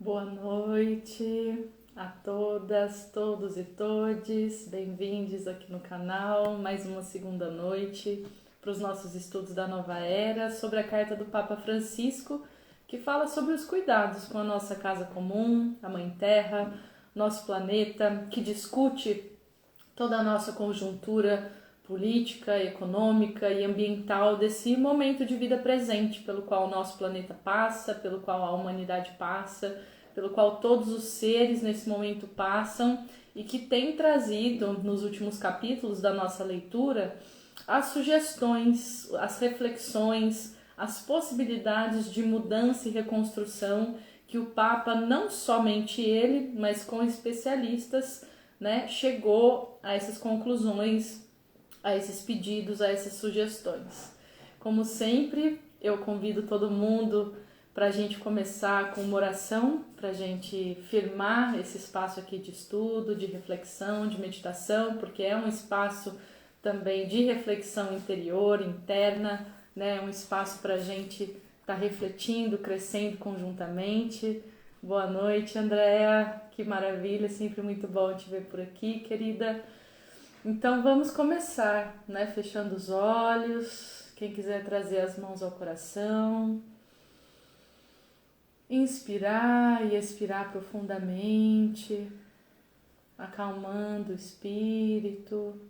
Boa noite a todas, todos e todes. Bem-vindos aqui no canal. Mais uma segunda noite para os nossos estudos da Nova Era sobre a carta do Papa Francisco, que fala sobre os cuidados com a nossa casa comum, a Mãe Terra, nosso planeta, que discute toda a nossa conjuntura política, econômica e ambiental desse momento de vida presente pelo qual o nosso planeta passa, pelo qual a humanidade passa, pelo qual todos os seres nesse momento passam e que tem trazido nos últimos capítulos da nossa leitura as sugestões, as reflexões, as possibilidades de mudança e reconstrução que o Papa, não somente ele, mas com especialistas, chegou a essas conclusões, a esses pedidos, a essas sugestões. Como sempre, eu convido todo mundo para a gente começar com uma oração, para a gente firmar esse espaço aqui de estudo, de reflexão, de meditação, porque é um espaço também de reflexão interior, interna, um espaço para a gente estar refletindo, crescendo conjuntamente. Boa noite, Andréa, que maravilha, sempre muito bom te ver por aqui, querida. Então vamos começar, fechando os olhos, quem quiser trazer as mãos ao coração, inspirar e expirar profundamente, acalmando o espírito,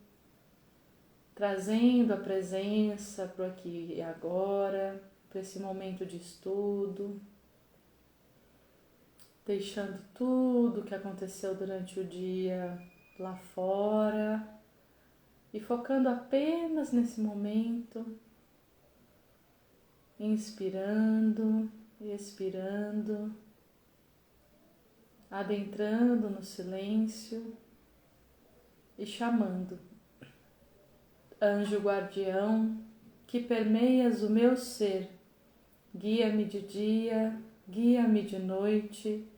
trazendo a presença para o aqui e agora, para esse momento de estudo, deixando tudo que aconteceu durante o dia lá fora e focando apenas nesse momento, inspirando e expirando, adentrando no silêncio e chamando. Anjo guardião, que permeias o meu ser, guia-me de dia, guia-me de noite,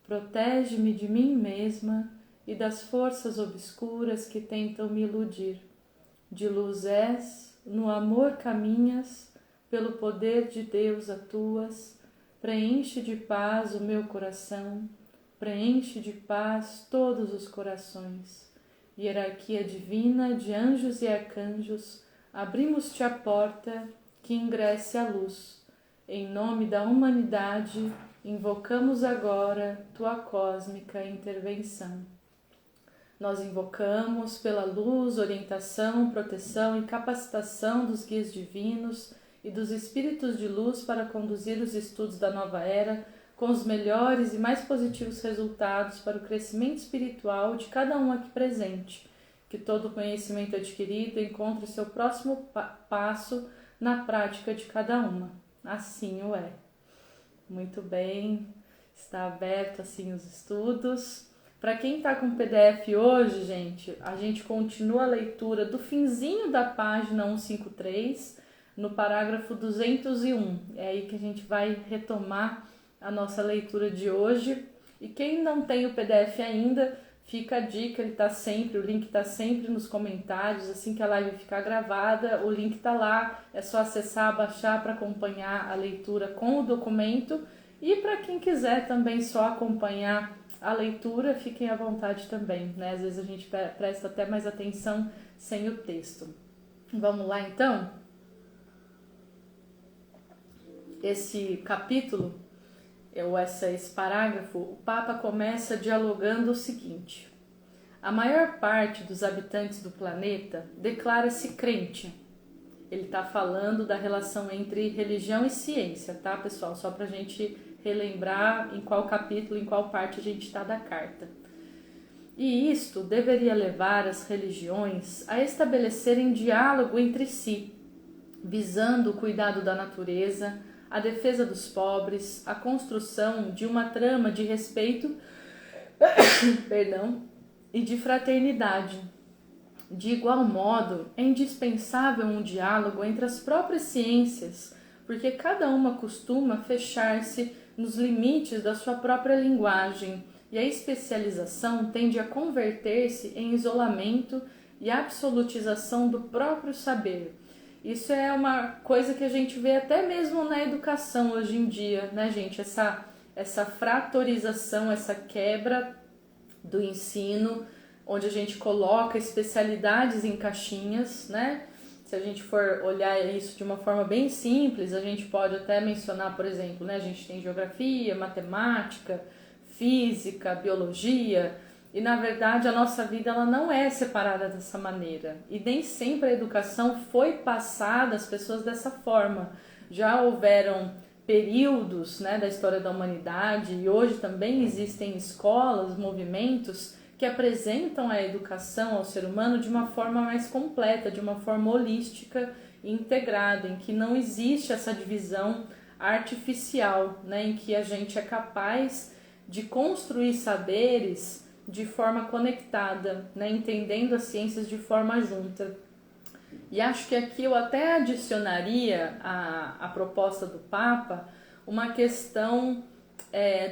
protege-me de mim mesma e das forças obscuras que tentam me iludir. De luz és, no amor caminhas, pelo poder de Deus atuas, preenche de paz o meu coração, preenche de paz todos os corações. Hierarquia divina de anjos e arcanjos, abrimos-te a porta, que ingresse a luz. Em nome da humanidade, invocamos agora tua cósmica intervenção. Nós invocamos pela luz, orientação, proteção e capacitação dos guias divinos e dos espíritos de luz para conduzir os estudos da nova era com os melhores e mais positivos resultados para o crescimento espiritual de cada um aqui presente. Que todo o conhecimento adquirido encontre seu próximo passo na prática de cada uma. Assim o é. Muito bem, está aberto assim os estudos. Para quem está com o PDF hoje, gente, a gente continua a leitura do finzinho da página 153, no parágrafo 201. É aí que a gente vai retomar a nossa leitura de hoje. E quem não tem o PDF ainda, fica a dica, ele tá sempre, o link está sempre nos comentários, assim que a live ficar gravada, o link está lá, é só acessar, baixar para acompanhar a leitura com o documento. E para quem quiser também só acompanhar a leitura, fiquem à vontade também, Às vezes a gente presta até mais atenção sem o texto. Vamos lá então? Esse capítulo, esse parágrafo, o Papa começa dialogando o seguinte: a maior parte dos habitantes do planeta declara-se crente. Ele está falando da relação entre religião e ciência, tá, pessoal? Só para a gente relembrar em qual capítulo, em qual parte a gente está da carta. E isto deveria levar as religiões a estabelecerem diálogo entre si, visando o cuidado da natureza, a defesa dos pobres, a construção de uma trama de respeito e de fraternidade. De igual modo, é indispensável um diálogo entre as próprias ciências, porque cada uma costuma fechar-se nos limites da sua própria linguagem, e a especialização tende a converter-se em isolamento e absolutização do próprio saber. Isso é uma coisa que a gente vê até mesmo na educação hoje em dia, gente? essa fratorização, essa quebra do ensino, onde a gente coloca especialidades em caixinhas, né? Se a gente for olhar isso de uma forma bem simples, a gente pode até mencionar, por exemplo, né? A gente tem geografia, matemática, física, biologia, e na verdade a nossa vida ela não é separada dessa maneira. E nem sempre a educação foi passada às pessoas dessa forma. Já houveram períodos, né, da história da humanidade, e hoje também existem escolas, movimentos que apresentam a educação ao ser humano de uma forma mais completa, de uma forma holística e integrada, em que não existe essa divisão artificial, né, em que a gente é capaz de construir saberes de forma conectada, né, entendendo as ciências de forma junta. E acho que aqui eu até adicionaria à proposta do Papa uma questão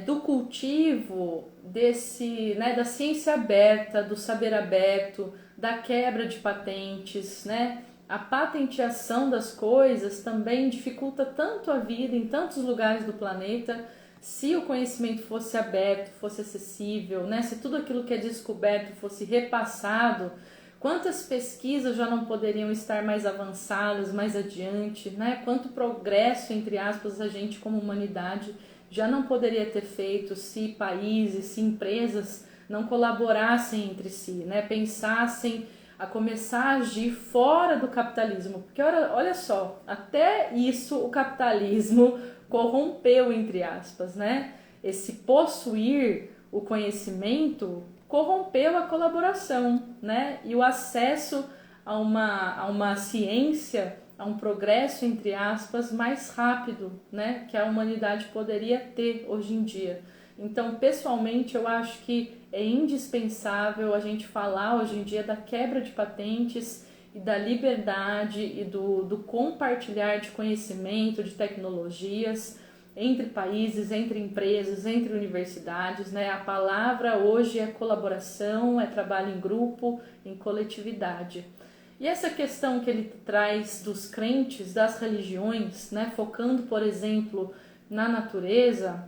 do cultivo desse, né, da ciência aberta, do saber aberto, da quebra de patentes, né? A patenteação das coisas também dificulta tanto a vida em tantos lugares do planeta. Se o conhecimento fosse aberto, fosse acessível, né? Se tudo aquilo que é descoberto fosse repassado, quantas pesquisas já não poderiam estar mais avançadas, mais adiante, né? Quanto progresso, entre aspas, a gente como humanidade já não poderia ter feito se países, se empresas não colaborassem entre si, né? Pensassem a começar a agir fora do capitalismo. Porque olha só, até isso o capitalismo corrompeu, entre aspas, né? Esse possuir o conhecimento corrompeu a colaboração, né? E o acesso a uma ciência, a um progresso, entre aspas, mais rápido, né? Que a humanidade poderia ter hoje em dia. Então, pessoalmente, eu acho que é indispensável a gente falar hoje em dia da quebra de patentes e da liberdade e do compartilhar de conhecimento, de tecnologias entre países, entre empresas, entre universidades, né? A palavra hoje é colaboração, é trabalho em grupo, em coletividade. E essa questão que ele traz dos crentes, das religiões, né? Focando, por exemplo, na natureza,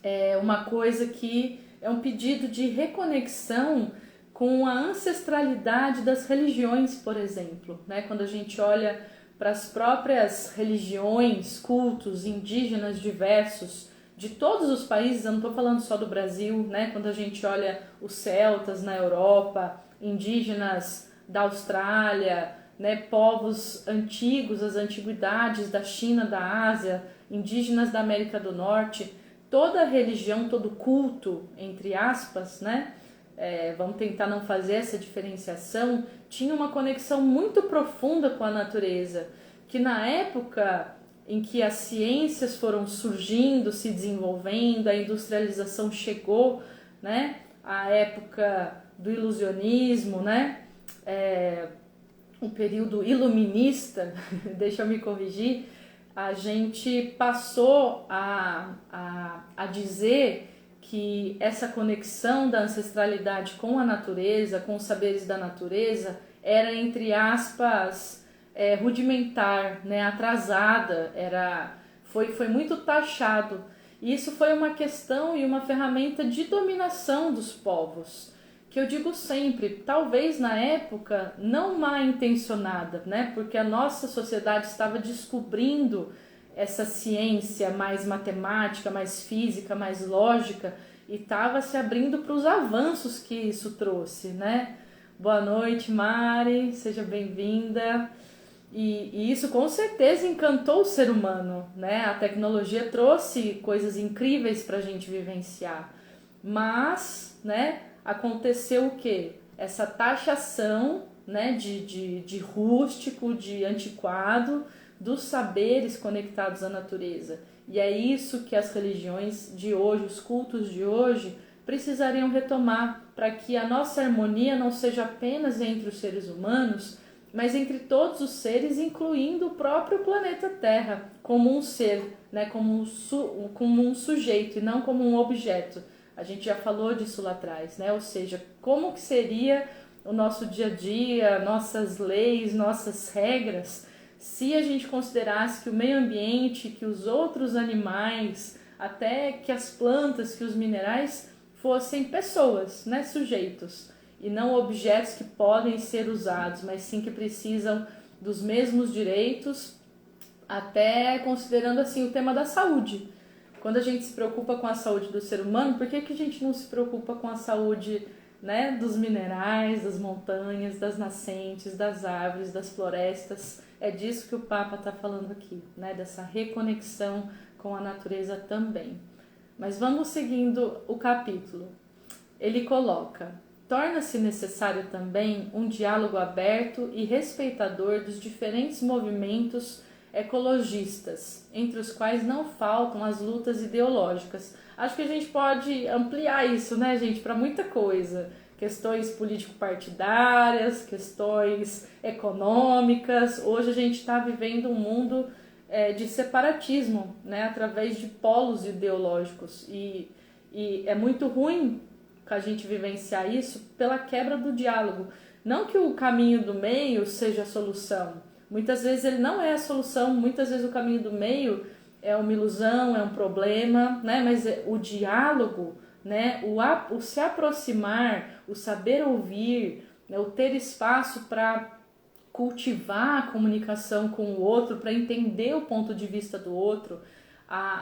é uma coisa que é um pedido de reconexão com a ancestralidade das religiões, por exemplo, né? Quando a gente olha para as próprias religiões, cultos indígenas diversos de todos os países, eu não estou falando só do Brasil, né? Quando a gente olha os celtas na Europa, indígenas da Austrália, né? Povos antigos, as antiguidades da China, da Ásia, indígenas da América do Norte, toda religião, todo culto, entre aspas, né? Vamos tentar não fazer essa diferenciação, tinha uma conexão muito profunda com a natureza, que na época em que as ciências foram surgindo, se desenvolvendo, a industrialização chegou, né? A época do ilusionismo, né? O período iluminista, deixa eu me corrigir, a gente passou a dizer que essa conexão da ancestralidade com a natureza, com os saberes da natureza, era, entre aspas, rudimentar, né, atrasada, foi muito taxado. E isso foi uma questão e uma ferramenta de dominação dos povos, que eu digo sempre, talvez na época não mal intencionada, né, porque a nossa sociedade estava descobrindo essa ciência mais matemática, mais física, mais lógica, e estava se abrindo para os avanços que isso trouxe, né? Boa noite, Mari, seja bem-vinda. E isso com certeza encantou o ser humano, né? A tecnologia trouxe coisas incríveis para a gente vivenciar, mas, né, aconteceu o quê? Essa taxação, né, de rústico, de antiquado, dos saberes conectados à natureza. E é isso que as religiões de hoje, os cultos de hoje, precisariam retomar para que a nossa harmonia não seja apenas entre os seres humanos, mas entre todos os seres, incluindo o próprio planeta Terra, como um ser, né, como um sujeito e não como um objeto. A gente já falou disso lá atrás, né? Ou seja, como que seria o nosso dia a dia, nossas leis, nossas regras, se a gente considerasse que o meio ambiente, que os outros animais, até que as plantas, que os minerais fossem pessoas, né, sujeitos, e não objetos que podem ser usados, mas sim que precisam dos mesmos direitos, até considerando assim o tema da saúde. Quando a gente se preocupa com a saúde do ser humano, por que a gente não se preocupa com a saúde, né, dos minerais, das montanhas, das nascentes, das árvores, das florestas? É disso que o Papa está falando aqui, né, dessa reconexão com a natureza também. Mas vamos seguindo o capítulo. Ele coloca: torna-se necessário também um diálogo aberto e respeitador dos diferentes movimentos ecologistas, entre os quais não faltam as lutas ideológicas. Acho que a gente pode ampliar isso, né, gente, para muita coisa. Questões político-partidárias, questões econômicas. Hoje a gente está vivendo um mundo de separatismo, né, através de polos ideológicos. E é muito ruim a gente vivenciar isso pela quebra do diálogo. Não que o caminho do meio seja a solução. Muitas vezes ele não é a solução, muitas vezes o caminho do meio é uma ilusão, é um problema, né? Mas o diálogo, né? O se aproximar, o saber ouvir, né? O ter espaço para cultivar a comunicação com o outro, para entender o ponto de vista do outro,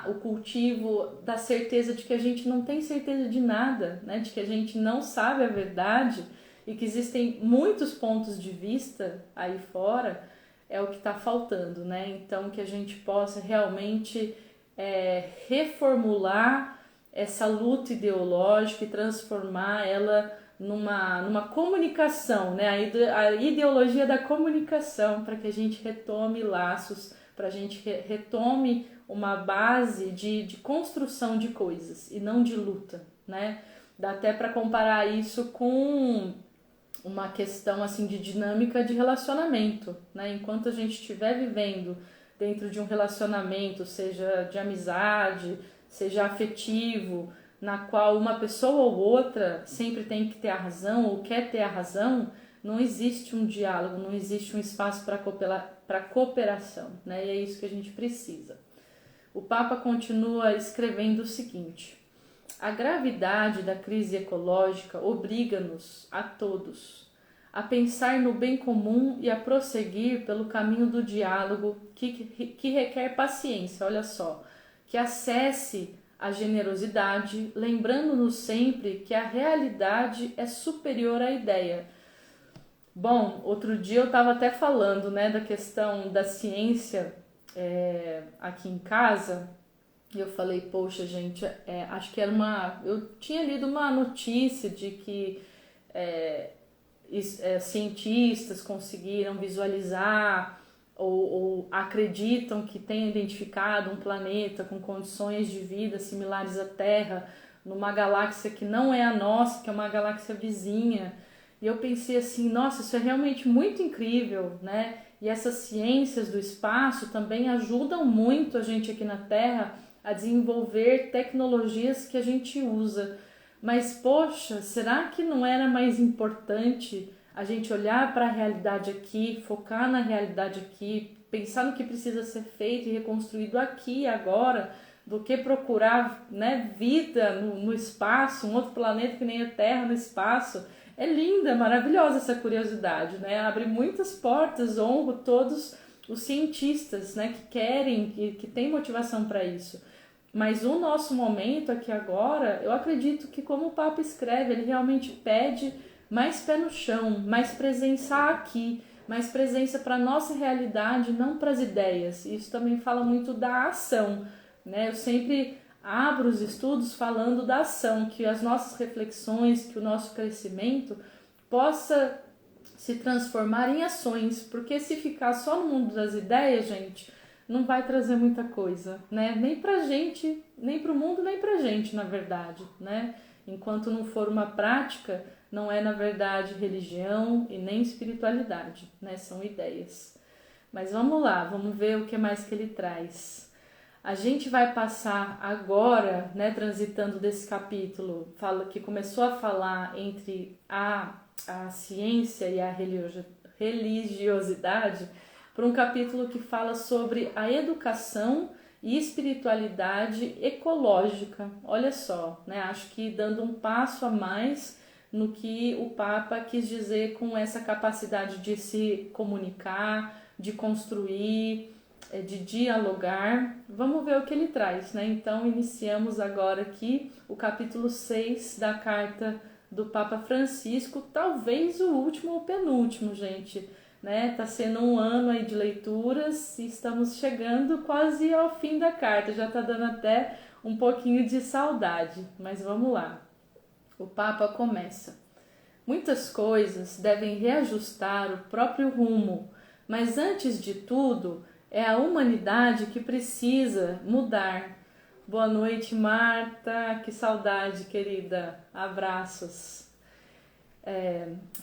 o cultivo da certeza de que a gente não tem certeza de nada, né? De que a gente não sabe a verdade e que existem muitos pontos de vista aí fora, é o que está faltando, né? Então, que a gente possa realmente reformular essa luta ideológica e transformar ela numa comunicação, né? A ideologia da comunicação, para que a gente retome laços, para a gente retome uma base de construção de coisas e não de luta, né? Dá até para comparar isso com uma questão assim de dinâmica de relacionamento, né? Enquanto a gente estiver vivendo dentro de um relacionamento, seja de amizade, seja afetivo, na qual uma pessoa ou outra sempre tem que ter a razão ou quer ter a razão, não existe um diálogo, não existe um espaço para cooperação, né? E é isso que a gente precisa. O Papa continua escrevendo o seguinte: a gravidade da crise ecológica obriga-nos a todos a pensar no bem comum e a prosseguir pelo caminho do diálogo que requer paciência, olha só, que acesse a generosidade, lembrando-nos sempre que a realidade é superior à ideia. Bom, outro dia eu estava até falando, né, da questão da ciência aqui em casa. E eu falei, poxa, gente, acho que era eu tinha lido uma notícia de que cientistas conseguiram visualizar ou acreditam que tenham identificado um planeta com condições de vida similares à Terra, numa galáxia que não é a nossa, que é uma galáxia vizinha. E eu pensei assim, nossa, isso é realmente muito incrível, né? E essas ciências do espaço também ajudam muito a gente aqui na Terra a desenvolver tecnologias que a gente usa. Mas, poxa, será que não era mais importante a gente olhar para a realidade aqui, focar na realidade aqui, pensar no que precisa ser feito e reconstruído aqui e agora, do que procurar, né, vida no espaço, um outro planeta que nem a Terra no espaço? É linda, é maravilhosa essa curiosidade, né? Abre muitas portas, honro todos os cientistas, né, que querem, que têm motivação para isso. Mas o nosso momento aqui agora, eu acredito que, como o Papa escreve, ele realmente pede mais pé no chão, mais presença aqui, mais presença para a nossa realidade, não para as ideias. Isso também fala muito da ação, né? Eu sempre abro os estudos falando da ação, que as nossas reflexões, que o nosso crescimento possa se transformar em ações, porque se ficar só no mundo das ideias, gente, não vai trazer muita coisa, né? Nem pra gente, nem pro mundo, nem pra gente, na verdade, né? Enquanto não for uma prática, não é, na verdade, religião e nem espiritualidade, né? São ideias. Mas vamos lá, vamos ver o que mais que ele traz. A gente vai passar agora, né, transitando desse capítulo, que começou a falar entre a ciência e a religiosidade, para um capítulo que fala sobre a educação e espiritualidade ecológica. Olha só, né? Acho que dando um passo a mais no que o Papa quis dizer com essa capacidade de se comunicar, de construir, de dialogar. Vamos ver o que ele traz, né? Então, iniciamos agora aqui o capítulo 6 da carta do Papa Francisco, talvez o último ou penúltimo, gente, né? Tá sendo um ano aí de leituras e estamos chegando quase ao fim da carta, já tá dando até um pouquinho de saudade, mas vamos lá. O Papa começa: muitas coisas devem reajustar o próprio rumo, mas antes de tudo é a humanidade que precisa mudar. Boa noite, Marta, que saudade, querida, abraços.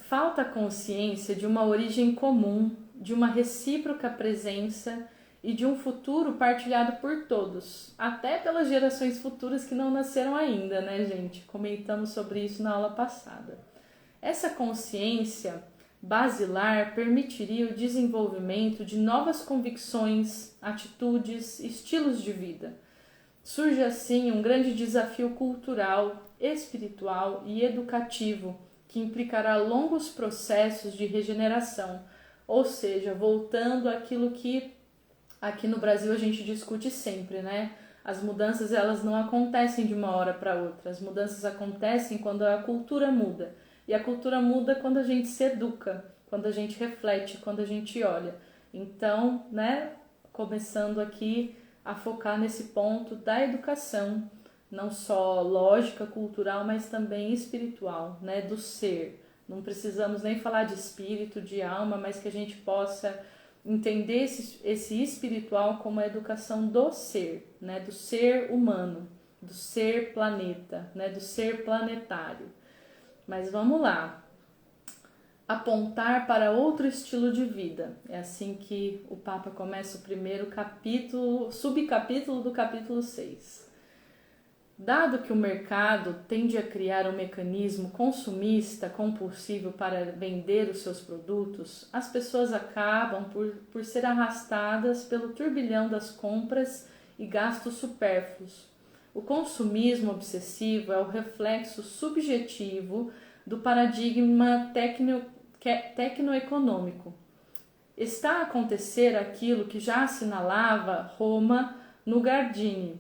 Falta consciência de uma origem comum, de uma recíproca presença e de um futuro partilhado por todos, até pelas gerações futuras que não nasceram ainda, né, gente? Comentamos sobre isso na aula passada. Essa consciência basilar permitiria o desenvolvimento de novas convicções, atitudes, estilos de vida. Surge assim um grande desafio cultural, espiritual e educativo que implicará longos processos de regeneração, ou seja, voltando àquilo que aqui no Brasil a gente discute sempre, né? As mudanças elas não acontecem de uma hora para outra, as mudanças acontecem quando a cultura muda. E a cultura muda quando a gente se educa, quando a gente reflete, quando a gente olha. Então, né, começando aqui a focar nesse ponto da educação, não só lógica, cultural, mas também espiritual, né, do ser. Não precisamos nem falar de espírito, de alma, mas que a gente possa entender esse espiritual como a educação do ser, né, do ser humano, do ser planeta, né, do ser planetário. Mas vamos lá, apontar para outro estilo de vida. É assim que o Papa começa o primeiro capítulo, subcapítulo do capítulo 6. Dado que o mercado tende a criar um mecanismo consumista compulsivo para vender os seus produtos, as pessoas acabam por ser arrastadas pelo turbilhão das compras e gastos supérfluos. O consumismo obsessivo é o reflexo subjetivo do paradigma tecnoeconômico. Está a acontecer aquilo que já assinalava Roma no Gardini.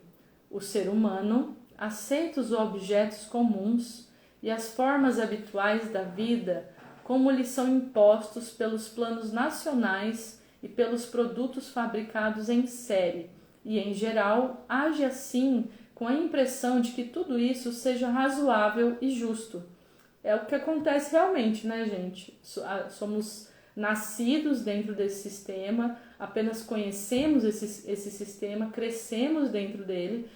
O ser humano aceita os objetos comuns e as formas habituais da vida como lhes são impostos pelos planos nacionais e pelos produtos fabricados em série, e, em geral, age assim com a impressão de que tudo isso seja razoável e justo. É o que acontece realmente, né, gente? Somos nascidos dentro desse sistema, apenas conhecemos esse sistema, crescemos dentro dele,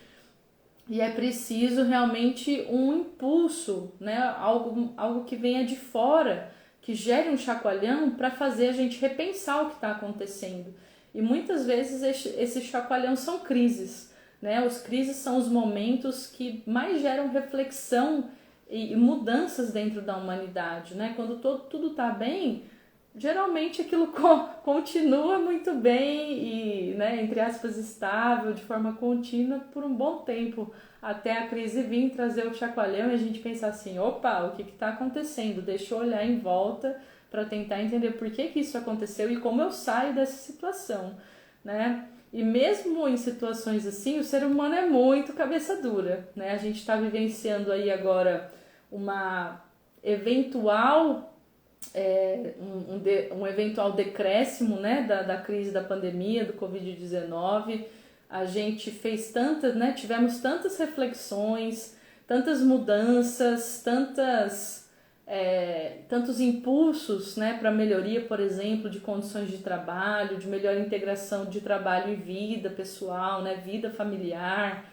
e é preciso realmente um impulso, né? Algo que venha de fora, que gere um chacoalhão para fazer a gente repensar o que está acontecendo. E muitas vezes esse chacoalhão são crises, né? Os crises são os momentos que mais geram reflexão e mudanças dentro da humanidade, né? Quando tudo está bem, geralmente aquilo continua muito bem e, né, entre aspas, estável, de forma contínua por um bom tempo, até a crise vir trazer o chacoalhão e a gente pensar assim, opa, o que está acontecendo? Deixa eu olhar em volta para tentar entender por que isso aconteceu e como eu saio dessa situação, né? E mesmo em situações assim, o ser humano é muito cabeça dura, né? A gente está vivenciando aí agora uma eventual um eventual decréscimo, né, da crise da pandemia, do Covid-19. A gente fez tantas, né, tivemos tantas reflexões, tantas mudanças, tantos impulsos, né, para melhoria, por exemplo, de condições de trabalho, de melhor integração de trabalho e vida pessoal, né, vida familiar.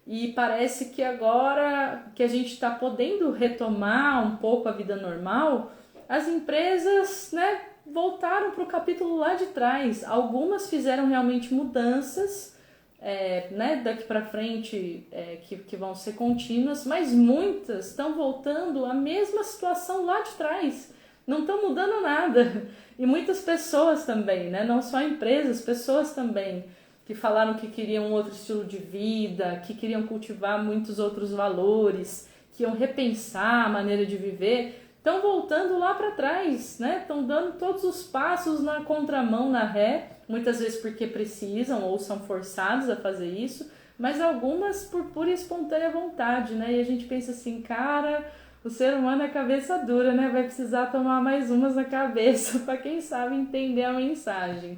E parece que agora que a gente está podendo retomar um pouco a vida normal, as empresas, né, voltaram para o capítulo lá de trás. Algumas fizeram realmente mudanças, né, daqui para frente, que vão ser contínuas, mas muitas estão voltando à mesma situação lá de trás. Não estão mudando nada. E muitas pessoas também, né, não só empresas, pessoas também. que falaram que queriam um outro estilo de vida, que queriam cultivar muitos outros valores, que iam repensar a maneira de viver, estão voltando lá para trás, né? Estão dando todos os passos na contramão, na ré, muitas vezes porque precisam ou são forçados a fazer isso, mas algumas por pura e espontânea vontade, né? E a gente pensa assim, cara, o ser humano é cabeça dura, né? Vai precisar tomar mais umas na cabeça para quem sabe entender a mensagem.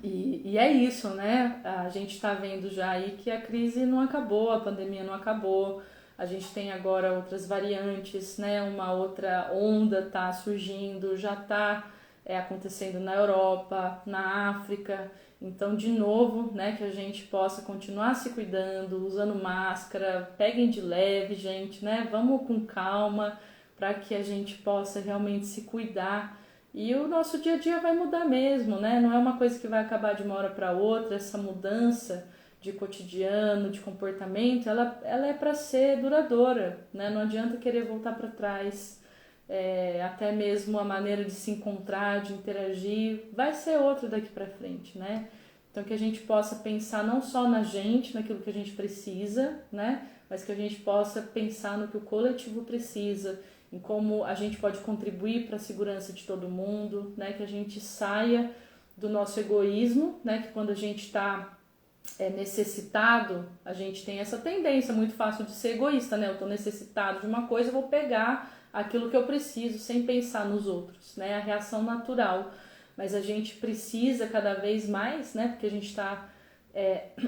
E é isso, né? A gente está vendo já aí que a crise não acabou, a pandemia não acabou. A gente tem agora outras variantes, né? Uma outra onda está surgindo, já está acontecendo na Europa, na África. Então, de novo, né, que a gente possa continuar se cuidando, usando máscara, peguem de leve, gente, né? Vamos com calma para que a gente possa realmente se cuidar. E o nosso dia a dia vai mudar mesmo, né? Não é uma coisa que vai acabar de uma hora para outra, essa mudança de cotidiano, de comportamento, ela é para ser duradoura, né? Não adianta querer voltar para trás, até mesmo a maneira de se encontrar, de interagir, vai ser outra daqui para frente, né? Então que a gente possa pensar não só na gente, naquilo que a gente precisa, né? Mas que a gente possa pensar no que o coletivo precisa, em como a gente pode contribuir para a segurança de todo mundo, né? Que a gente saia do nosso egoísmo, né? Que quando a gente está necessitado, a gente tem essa tendência muito fácil de ser egoísta, né? Eu estou necessitado de uma coisa, eu vou pegar aquilo que eu preciso sem pensar nos outros, né? A reação natural. Mas a gente precisa cada vez mais, né? Porque a gente está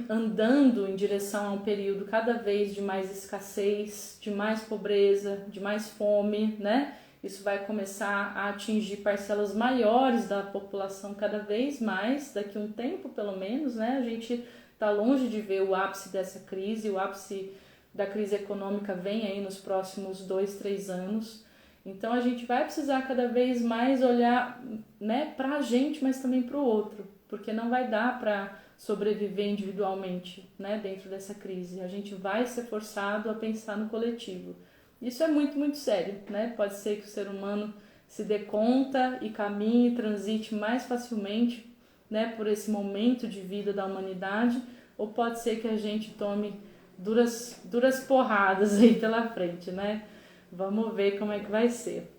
andando em direção a um período cada vez de mais escassez, de mais pobreza, de mais fome, né? Isso vai começar a atingir parcelas maiores da população cada vez mais, daqui a um tempo pelo menos, né? A gente está longe de ver o ápice dessa crise, o ápice da crise econômica vem aí nos próximos 2, 3 anos. Então a gente vai precisar cada vez mais olhar, né, para a gente, mas também para o outro, porque não vai dar para sobreviver individualmente, né, dentro dessa crise. A gente vai ser forçado a pensar no coletivo. Isso é muito, muito sério, né? Pode ser que o ser humano se dê conta e caminhe, transite mais facilmente, né, por esse momento de vida da humanidade, ou pode ser que a gente tome duras porradas aí pela frente, né? Vamos ver como é que vai ser.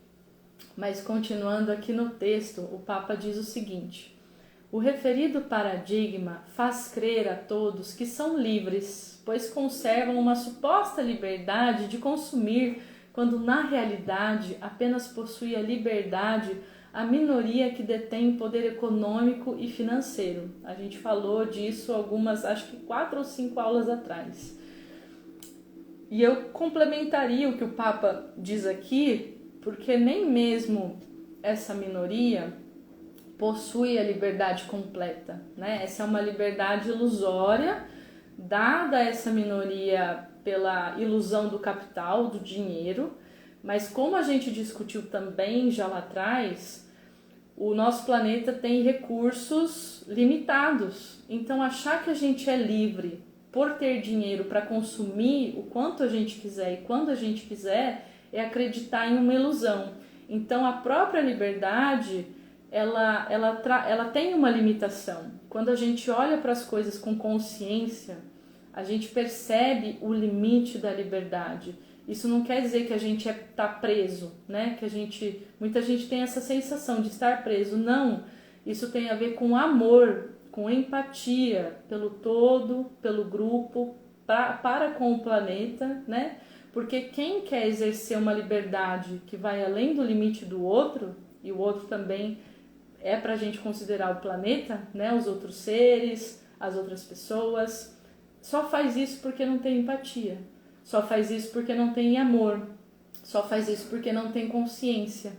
Mas continuando aqui no texto, o Papa diz o seguinte: o referido paradigma faz crer a todos que são livres, pois conservam uma suposta liberdade de consumir, quando na realidade apenas possui a liberdade a minoria que detém poder econômico e financeiro. A gente falou disso algumas, acho que 4 ou 5 aulas atrás. E eu complementaria o que o Papa diz aqui, porque nem mesmo essa minoria possui a liberdade completa, né? Essa é uma liberdade ilusória, dada a essa minoria pela ilusão do capital, do dinheiro, mas como a gente discutiu também já lá atrás, o nosso planeta tem recursos limitados. Então achar que a gente é livre por ter dinheiro para consumir o quanto a gente quiser e quando a gente quiser é acreditar em uma ilusão. Então a própria liberdade ela tem uma limitação. Quando a gente olha para as coisas com consciência, a gente percebe o limite da liberdade. Isso não quer dizer que a gente está preso, né? Que muita gente tem essa sensação de estar preso. Não, isso tem a ver com amor, com empatia pelo todo, pelo grupo, para com o planeta, né? Porque quem quer exercer uma liberdade que vai além do limite do outro, e o outro também é para a gente considerar o planeta, né? Os outros seres, as outras pessoas, só faz isso porque não tem empatia, só faz isso porque não tem amor, só faz isso porque não tem consciência,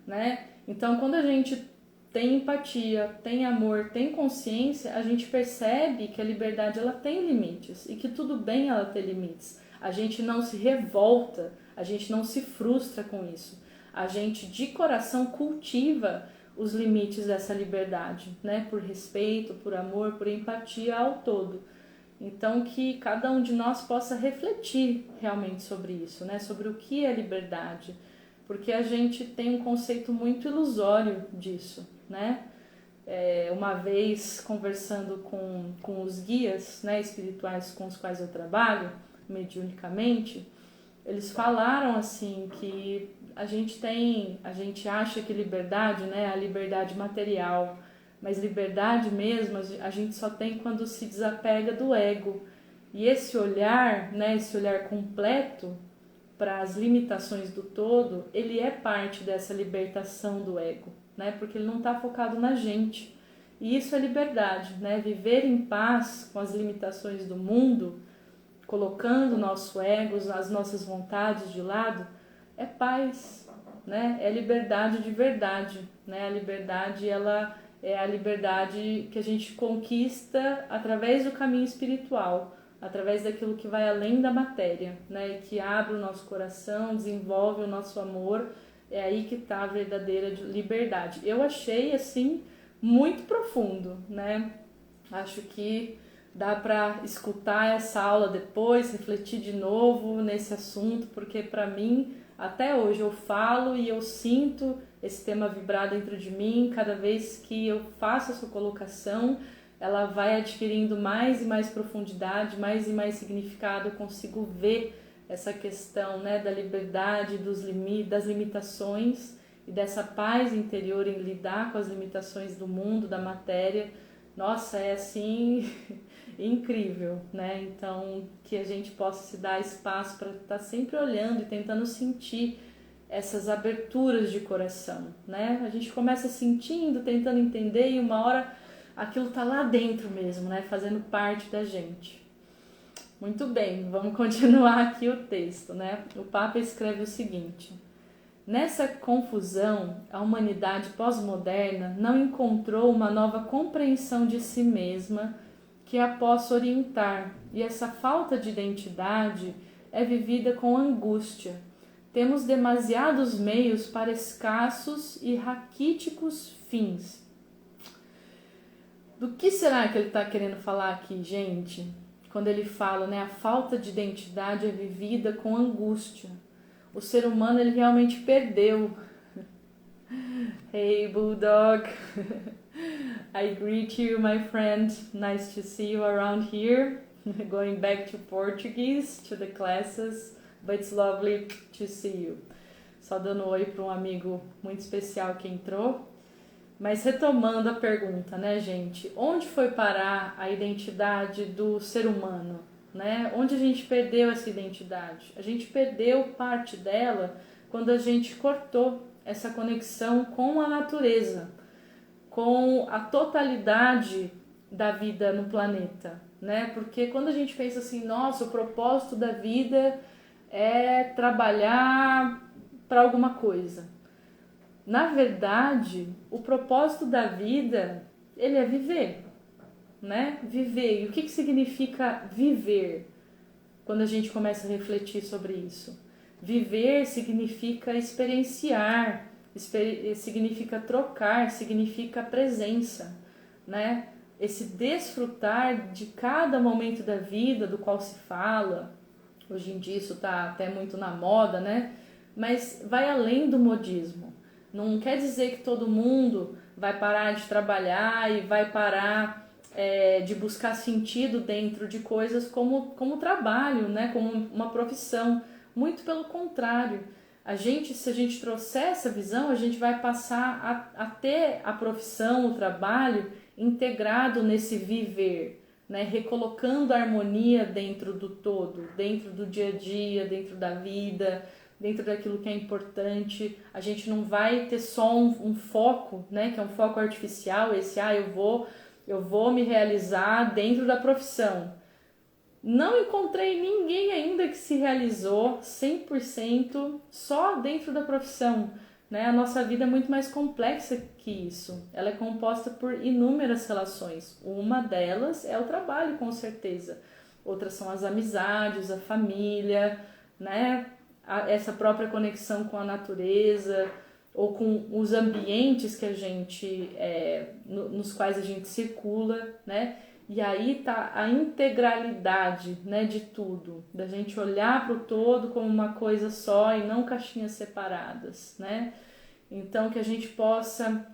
né? Então, quando a gente tem empatia, tem amor, tem consciência, a gente percebe que a liberdade ela tem limites e que tudo bem ela ter limites. A gente não se revolta, a gente não se frustra com isso. A gente de coração cultiva os limites dessa liberdade, né? Por respeito, por amor, por empatia ao todo. Então que cada um de nós possa refletir realmente sobre isso, né? Sobre o que é liberdade, porque a gente tem um conceito muito ilusório disso, né? Uma vez conversando com os guias, né, espirituais com os quais eu trabalho mediunicamente, eles falaram assim que a gente acha que liberdade, né, é a liberdade material, mas liberdade mesmo a gente só tem quando se desapega do ego. E esse olhar, né, esse olhar completo para as limitações do todo, ele é parte dessa libertação do ego, né, porque ele não está focado na gente. E isso é liberdade, né, viver em paz com as limitações do mundo, colocando o nosso ego, as nossas vontades de lado, é paz, né? É liberdade de verdade, né? A liberdade, ela é a liberdade que a gente conquista através do caminho espiritual, através daquilo que vai além da matéria, né? E que abre o nosso coração, desenvolve o nosso amor, é aí que está a verdadeira liberdade. Eu achei, assim, muito profundo, né? Acho que dá para escutar essa aula depois, refletir de novo nesse assunto, porque para mim, até hoje eu falo e eu sinto esse tema vibrar dentro de mim. Cada vez que eu faço essa colocação, ela vai adquirindo mais e mais profundidade, mais e mais significado. Eu consigo ver essa questão, né, da liberdade, das limitações e dessa paz interior em lidar com as limitações do mundo, da matéria. Nossa, é assim incrível, né? Então, que a gente possa se dar espaço para estar sempre olhando e tentando sentir essas aberturas de coração, né? A gente começa sentindo, tentando entender e uma hora aquilo tá lá dentro mesmo, né? Fazendo parte da gente. Muito bem, vamos continuar aqui o texto, né? O Papa escreve o seguinte: nessa confusão, a humanidade pós-moderna não encontrou uma nova compreensão de si mesma que a possa orientar, e essa falta de identidade é vivida com angústia. Temos demasiados meios para escassos e raquíticos fins. Do que será que ele está querendo falar aqui, gente? Quando ele fala, né, a falta de identidade é vivida com angústia. O ser humano, ele realmente perdeu. Hey, Bulldog. I greet you, my friend. Nice to see you around here. Going back to Portuguese, to the classes, but it's lovely to see you. Só dando oi para um amigo muito especial que entrou. Mas retomando a pergunta, né, gente? Onde foi parar a identidade do ser humano? Né? Onde a gente perdeu essa identidade? A gente perdeu parte dela quando a gente cortou essa conexão com a natureza, com a totalidade da vida no planeta, né? Porque quando a gente pensa assim, nossa, o propósito da vida é trabalhar para alguma coisa. Na verdade, o propósito da vida, ele é viver, né? Viver. E o que significa viver? Quando a gente começa a refletir sobre isso. Viver significa experienciar, significa trocar, significa presença, né? Esse desfrutar de cada momento da vida do qual se fala. Hoje em dia isso está até muito na moda, né? Mas vai além do modismo. Não quer dizer que todo mundo vai parar de trabalhar e vai parar de buscar sentido dentro de coisas como trabalho, né? Como uma profissão. Muito pelo contrário. Se a gente trouxer essa visão, a gente vai passar a ter a profissão, o trabalho integrado nesse viver, né? Recolocando a harmonia dentro do todo, dentro do dia a dia, dentro da vida, dentro daquilo que é importante. A gente não vai ter só um foco, né? Que é um foco artificial, eu vou me realizar dentro da profissão. Não encontrei ninguém ainda que se realizou 100% só dentro da profissão, né? A nossa vida é muito mais complexa que isso. Ela é composta por inúmeras relações. Uma delas é o trabalho, com certeza. Outras são as amizades, a família, né? Essa própria conexão com a natureza ou com os ambientes que a gente, nos quais a gente circula, né? E aí tá a integralidade, né, de tudo, da gente olhar para o todo como uma coisa só e não caixinhas separadas, né? Então que a gente possa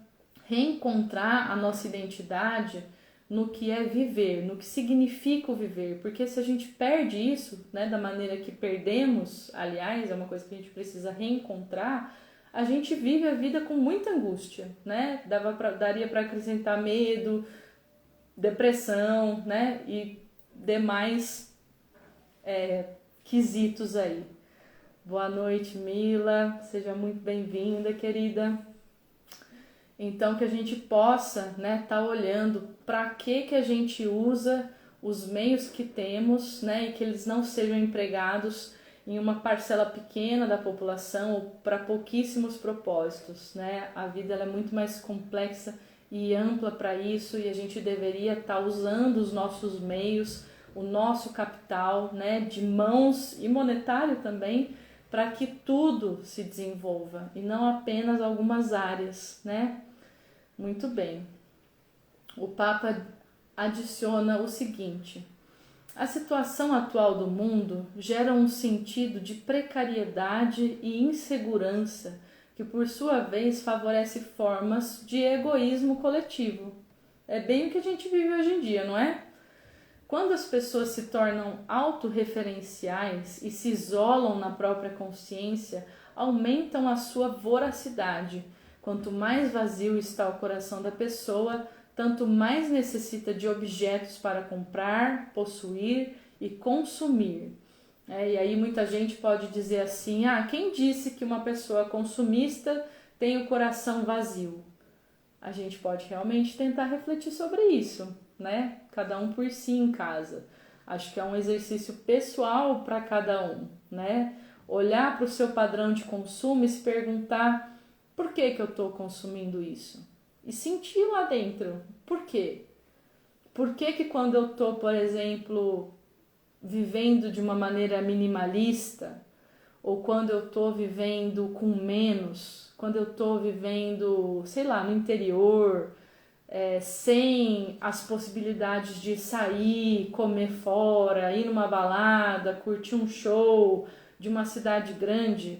reencontrar a nossa identidade no que é viver, no que significa o viver, porque se a gente perde isso, né, da maneira que perdemos, aliás, é uma coisa que a gente precisa reencontrar, a gente vive a vida com muita angústia, né? Daria para acrescentar medo, depressão, né, e demais quesitos aí. Boa noite, Mila, seja muito bem-vinda, querida. Então, que a gente possa, né, tá olhando para que a gente usa os meios que temos, né, e que eles não sejam empregados em uma parcela pequena da população ou para pouquíssimos propósitos, né? A vida ela é muito mais complexa e ampla para isso, e a gente deveria estar usando os nossos meios, o nosso capital, né, de mãos e monetário também, para que tudo se desenvolva e não apenas algumas áreas, né? Muito bem. O Papa adiciona o seguinte: a situação atual do mundo gera um sentido de precariedade e insegurança que, por sua vez, favorece formas de egoísmo coletivo. É bem o que a gente vive hoje em dia, não é? Quando as pessoas se tornam autorreferenciais e se isolam na própria consciência, aumentam a sua voracidade. Quanto mais vazio está o coração da pessoa, tanto mais necessita de objetos para comprar, possuir e consumir. E aí muita gente pode dizer assim: quem disse que uma pessoa consumista tem o coração vazio? A gente pode realmente tentar refletir sobre isso, né? Cada um por si em casa. Acho que é um exercício pessoal para cada um, né? Olhar para o seu padrão de consumo e se perguntar: por que eu estou consumindo isso? E sentir lá dentro, por quê? Por que quando eu estou, por exemplo, vivendo de uma maneira minimalista, ou quando eu estou vivendo com menos, quando eu estou vivendo, sei lá, no interior, sem as possibilidades de sair, comer fora, ir numa balada, curtir um show de uma cidade grande,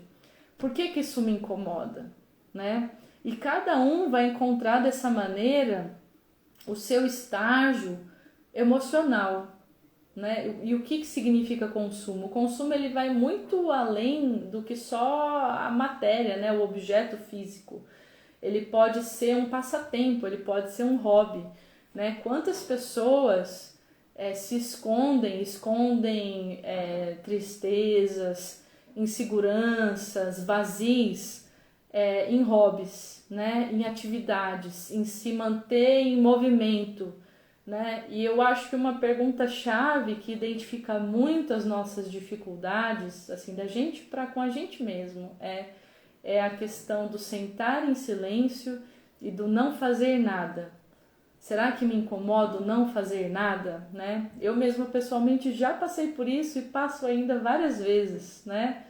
por que isso me incomoda, né? E cada um vai encontrar dessa maneira o seu estágio emocional, né? E o que significa consumo? O consumo ele vai muito além do que só a matéria, né? O objeto físico. Ele pode ser um passatempo, ele pode ser um hobby, né? Quantas pessoas se escondem tristezas, inseguranças, vazios em hobbies, né? Em atividades, em se manter em movimento, né? E eu acho que uma pergunta-chave que identifica muito as nossas dificuldades, assim, da gente para com a gente mesmo, é a questão do sentar em silêncio e do não fazer nada. Será que me incomoda o não fazer nada, né? Eu mesma pessoalmente já passei por isso e passo ainda várias vezes, né?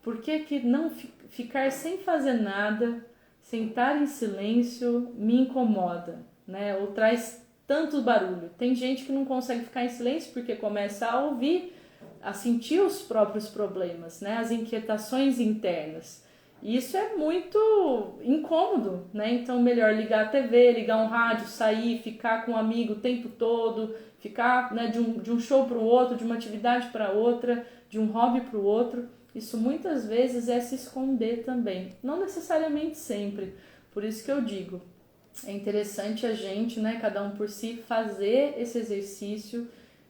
Por que não ficar sem fazer nada, sentar em silêncio me incomoda, né? Ou traz tanto barulho. Tem gente que não consegue ficar em silêncio porque começa a ouvir, a sentir os próprios problemas, né? As inquietações internas. E isso é muito incômodo, né? Então, melhor ligar a TV, ligar um rádio, sair, ficar com um amigo o tempo todo, ficar, né, de um show para o outro, de uma atividade para outra, de um hobby para o outro. Isso muitas vezes é se esconder também, não necessariamente sempre. Por isso que eu digo, é interessante a gente, né, cada um por si, fazer esse exercício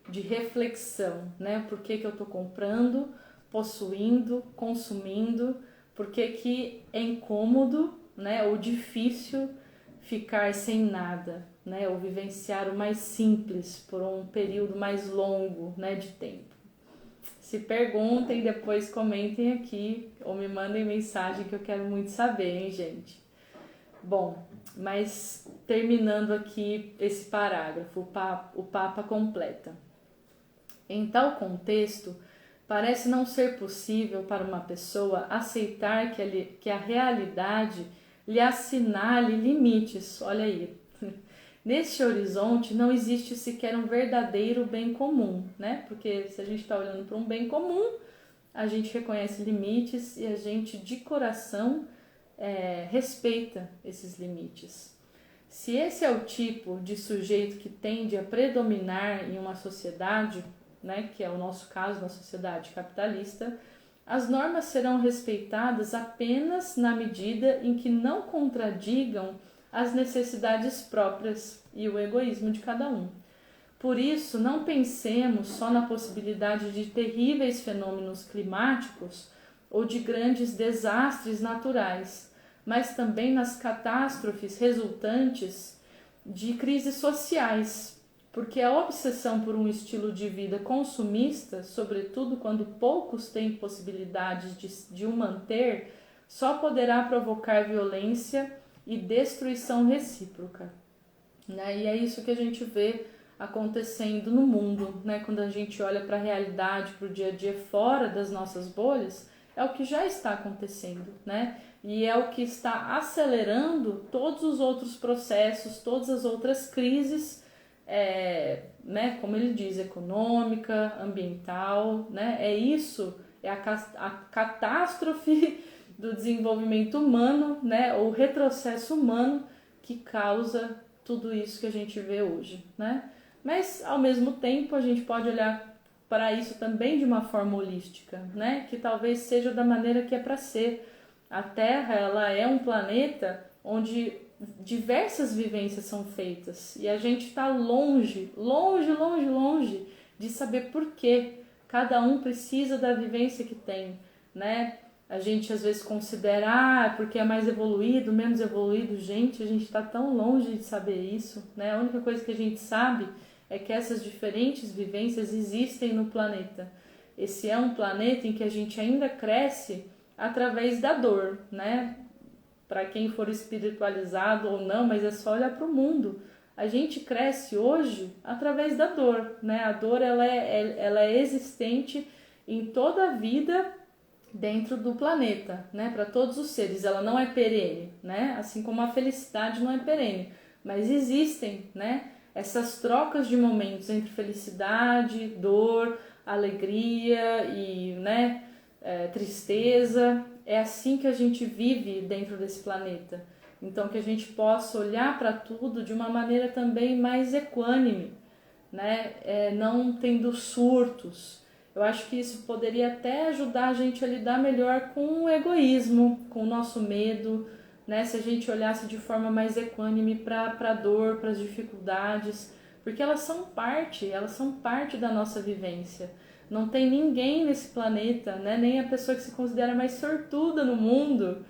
de reflexão, né? Por que eu estou comprando, possuindo, consumindo? Por que é incômodo, né, ou difícil ficar sem nada, né, ou vivenciar o mais simples por um período mais longo, né, de tempo? Se perguntem, depois comentem aqui ou me mandem mensagem que eu quero muito saber, hein, gente? Bom, mas terminando aqui esse parágrafo, o Papa completa. Em tal contexto, parece não ser possível para uma pessoa aceitar que a realidade lhe assinale limites. Olha aí. Neste horizonte não existe sequer um verdadeiro bem comum, né? Porque se a gente está olhando para um bem comum, a gente reconhece limites e a gente de coração respeita esses limites. Se esse é o tipo de sujeito que tende a predominar em uma sociedade, né, que é o nosso caso na sociedade capitalista, as normas serão respeitadas apenas na medida em que não contradigam as necessidades próprias e o egoísmo de cada um. Por isso, não pensemos só na possibilidade de terríveis fenômenos climáticos ou de grandes desastres naturais, mas também nas catástrofes resultantes de crises sociais, porque a obsessão por um estilo de vida consumista, sobretudo quando poucos têm possibilidade de o manter, só poderá provocar violência e destruição recíproca. Né? E é isso que a gente vê acontecendo no mundo, né? Quando a gente olha para a realidade, para o dia a dia fora das nossas bolhas, é o que já está acontecendo, né? E é o que está acelerando todos os outros processos, todas as outras crises, né? Como ele diz, econômica, ambiental, né? É isso, é a catástrofe do desenvolvimento humano, né? O retrocesso humano que causa tudo isso que a gente vê hoje, né? Mas, ao mesmo tempo, a gente pode olhar para isso também de uma forma holística, né? Que talvez seja da maneira que é para ser. A Terra, ela é um planeta onde diversas vivências são feitas e a gente está longe de saber por que cada um precisa da vivência que tem, né? A gente às vezes considera, porque é mais evoluído, menos evoluído, gente, a gente está tão longe de saber isso, né? A única coisa que a gente sabe é que essas diferentes vivências existem no planeta. Esse é um planeta em que a gente ainda cresce através da dor, né? Para quem for espiritualizado ou não, mas é só olhar para o mundo. A gente cresce hoje através da dor, né? A dor ela é existente em toda a vida dentro do planeta, né? Para todos os seres, ela não é perene, né? Assim como a felicidade não é perene, mas existem, né? Essas trocas de momentos entre felicidade, dor, alegria e, né, tristeza. É assim que a gente vive dentro desse planeta. Então, que a gente possa olhar para tudo de uma maneira também mais equânime, né? Não tendo surtos. Eu acho que isso poderia até ajudar a gente a lidar melhor com o egoísmo, com o nosso medo, né? Se a gente olhasse de forma mais equânime para a dor, para as dificuldades, porque elas são parte da nossa vivência. Não tem ninguém nesse planeta, né? Nem a pessoa que se considera mais sortuda no mundo,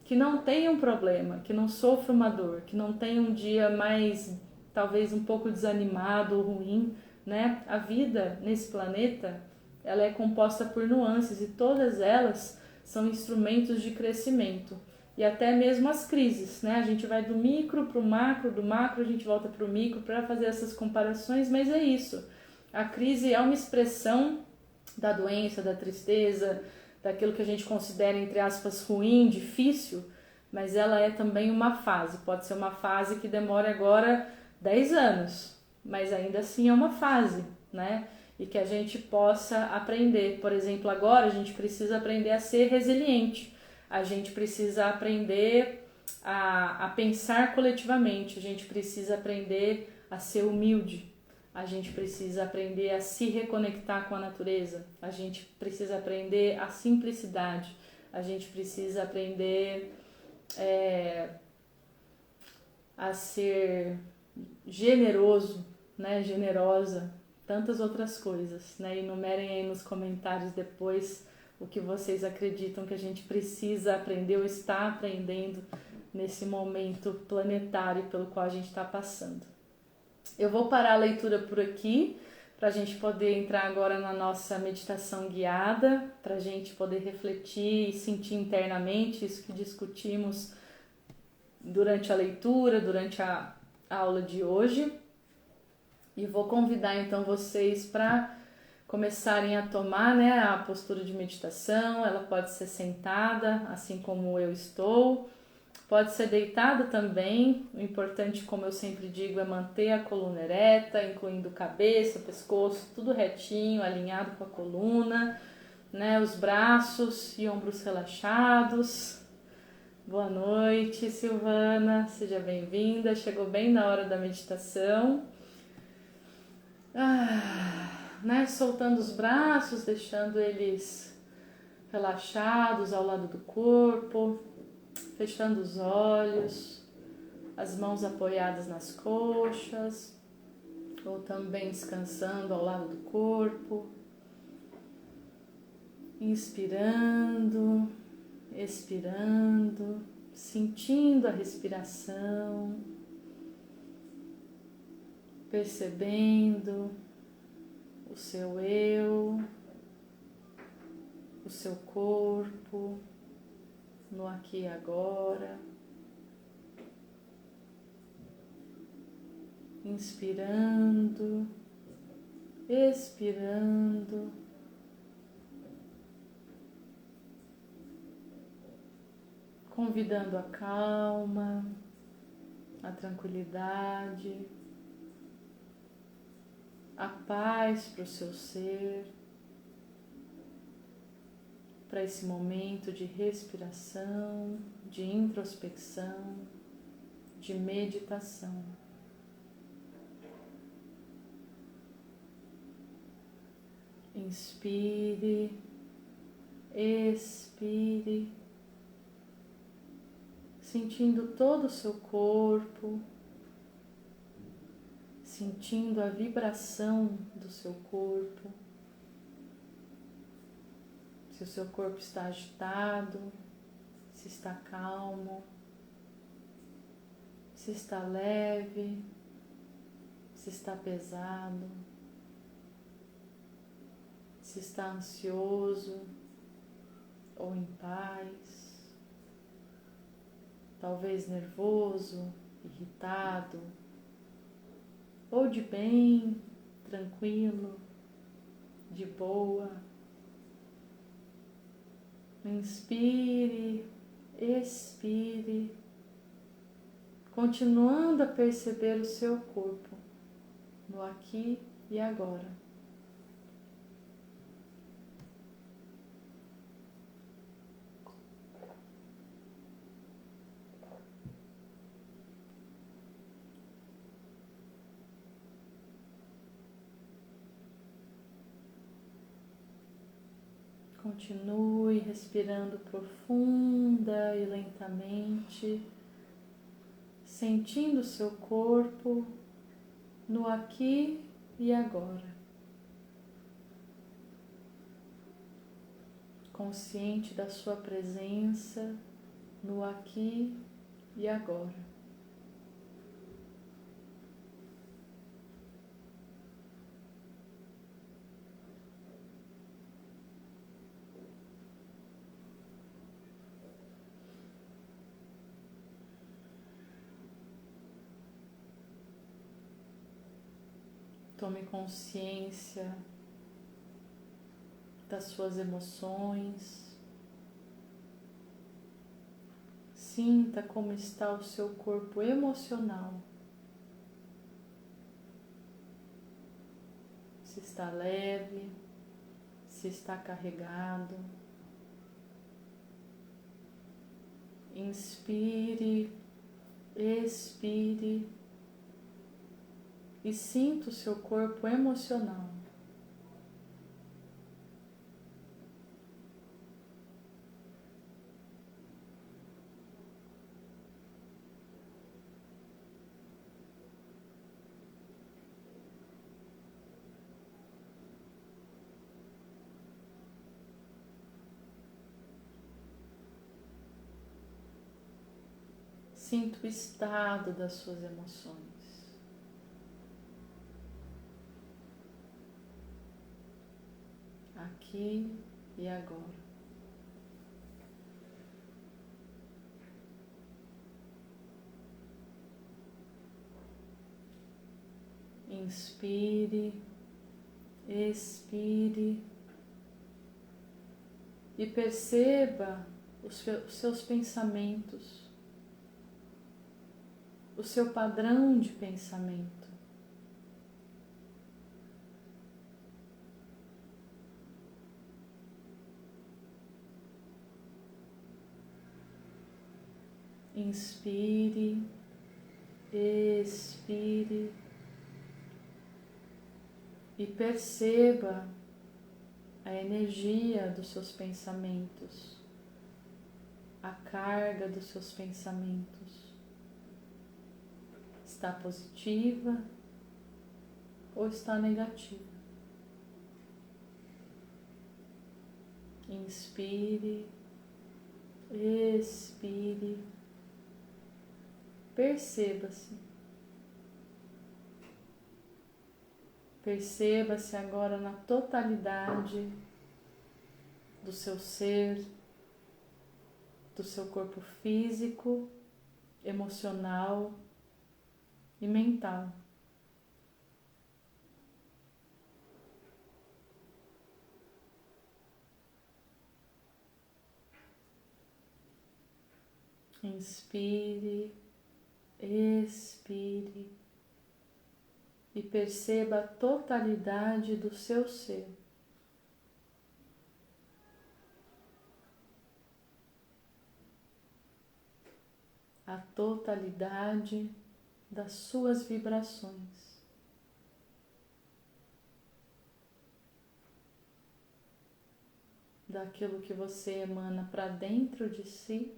que não tenha um problema, que não sofra uma dor, que não tenha um dia mais, talvez um pouco desanimado ou ruim, né? A vida nesse planeta, ela é composta por nuances e todas elas são instrumentos de crescimento. E até mesmo as crises, né? A gente vai do micro para o macro, do macro a gente volta para o micro para fazer essas comparações, mas é isso. A crise é uma expressão da doença, da tristeza, daquilo que a gente considera, entre aspas, ruim, difícil, mas ela é também uma fase. Pode ser uma fase que demore agora 10 anos, mas ainda assim é uma fase, né? E que a gente possa aprender. Por exemplo, agora a gente precisa aprender a ser resiliente, a gente precisa aprender a pensar coletivamente, a gente precisa aprender a ser humilde, a gente precisa aprender a se reconectar com a natureza, a gente precisa aprender a simplicidade, a gente precisa aprender a ser generoso, né? Generosa, tantas outras coisas, né? Enumerem aí nos comentários depois o que vocês acreditam que a gente precisa aprender ou está aprendendo nesse momento planetário pelo qual a gente está passando. Eu vou parar a leitura por aqui, para a gente poder entrar agora na nossa meditação guiada, para a gente poder refletir e sentir internamente isso que discutimos durante a leitura, durante a aula de hoje. E vou convidar então vocês para começarem a tomar, né, a postura de meditação. Ela pode ser sentada, assim como eu estou, pode ser deitada também. O importante, como eu sempre digo, é manter a coluna ereta, incluindo cabeça, pescoço, tudo retinho, alinhado com a coluna, né, os braços e ombros relaxados, Boa noite, Silvana. Seja bem-vinda. Chegou bem na hora da meditação. Soltando os braços, deixando eles relaxados ao lado do corpo, fechando os olhos, as mãos apoiadas nas coxas, ou também descansando ao lado do corpo. Inspirando, expirando, sentindo a respiração, percebendo o seu eu, o seu corpo, no aqui e agora. Inspirando, expirando, convidando a calma, a tranquilidade, a paz para o seu ser, para esse momento de respiração, de introspecção, de meditação. Inspire, expire, sentindo todo o seu corpo, sentindo a vibração do seu corpo. Se o seu corpo está agitado, se está calmo, se está leve, se está pesado, se está ansioso ou em paz, talvez nervoso, irritado, ou de bem, tranquilo, de boa. Inspire, expire, continuando a perceber o seu corpo no aqui e agora. Continue respirando profunda e lentamente, sentindo o seu corpo no aqui e agora. Consciente da sua presença no aqui e agora. Tome consciência das suas emoções. Sinta como está o seu corpo emocional. Se está leve, se está carregado. Inspire, expire e sinta o seu corpo emocional. Sinta o estado das suas emoções. Aqui e agora. Inspire, expire e perceba os seus pensamentos, o seu padrão de pensamento. Inspire, expire e perceba a energia dos seus pensamentos, a carga dos seus pensamentos. Está positiva ou está negativa? Inspire, expire, perceba-se. Perceba-se agora na totalidade do seu ser, do seu corpo físico, emocional e mental. Inspire, expire e perceba a totalidade do seu ser. A totalidade das suas vibrações. Daquilo que você emana para dentro de si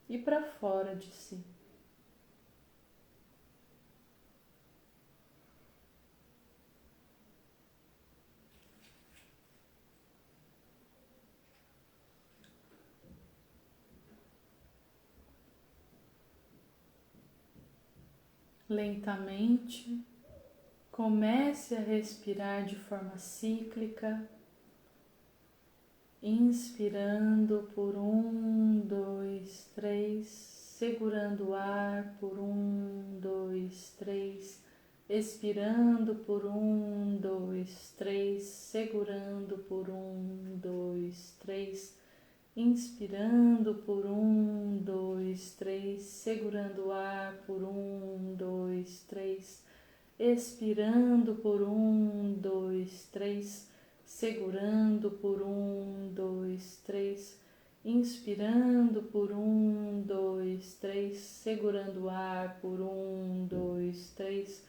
e para fora de si. Lentamente, comece a respirar de forma cíclica, inspirando por 1, 2, 3, segurando o ar por 1, 2, 3, expirando por 1, 2, 3, segurando por 1, 2, 3, inspirando por 1, 2, 3, segurando o ar por 1, 2, 3, expirando por 1, 2, 3, segurando por 1, 2, 3, inspirando por 1, 2, 3, segurando o ar por 1, 2, 3,